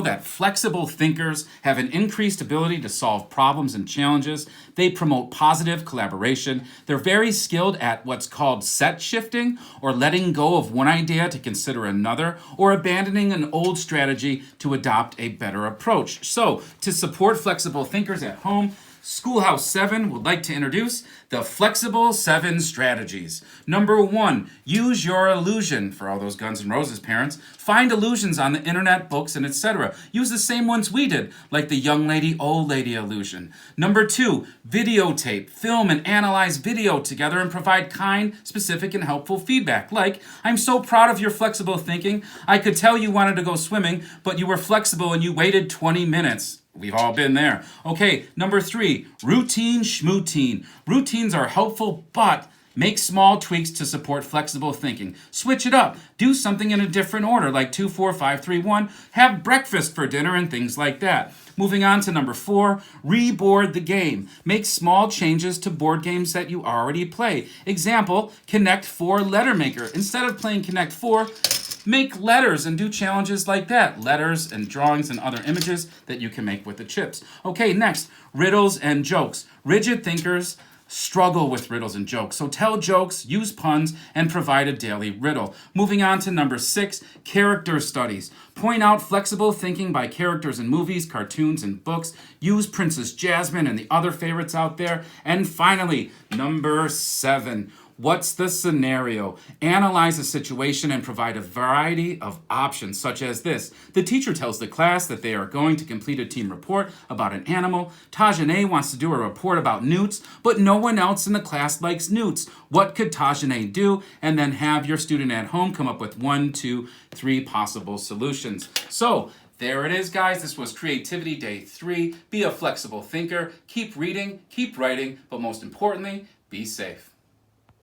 That flexible thinkers have an increased ability to solve problems and challenges. They promote positive collaboration. They're very skilled at what's called set shifting, or letting go of one idea to consider another, or abandoning an old strategy to adopt a better approach. So, to support flexible thinkers at home, Schoolhouse 7 would like to introduce the Flexible 7 Strategies. Number 1, use your illusion. For all those Guns N' Roses parents, find illusions on the internet, books, and etc. Use the same ones we did, like the young lady, old lady illusion. Number 2, videotape. Film and analyze video together and provide kind, specific, and helpful feedback. Like, I'm so proud of your flexible thinking. I could tell you wanted to go swimming, but you were flexible and you waited 20 minutes. We've all been there. Okay, number 3, routine schmootine. Routines are helpful, but make small tweaks to support flexible thinking. Switch it up. Do something in a different order, like 2, 4, 5, 3, 1. Have breakfast for dinner and things like that. Moving on to number 4, reboard the game. Make small changes to board games that you already play. Example, Connect 4 Letter Maker. Instead of playing Connect 4, make letters and do challenges like that. Letters and drawings and other images that you can make with the chips. Okay, next, riddles and jokes. Rigid thinkers struggle with riddles and jokes. So tell jokes, use puns, and provide a daily riddle. Moving on to number 6, character studies. Point out flexible thinking by characters in movies, cartoons, and books. Use Princess Jasmine and the other favorites out there. And finally, number 7, what's the scenario? Analyze a situation and provide a variety of options, such as this. The teacher tells the class that they are going to complete a team report about an animal. Tajane wants to do a report about newts, but no one else in the class likes newts. What could Tajane do? And then have your student at home come up with 1, 2, 3 possible solutions. So, there it is, guys. This was Creativity Day 3. Be a flexible thinker. Keep reading, keep writing, but most importantly, be safe.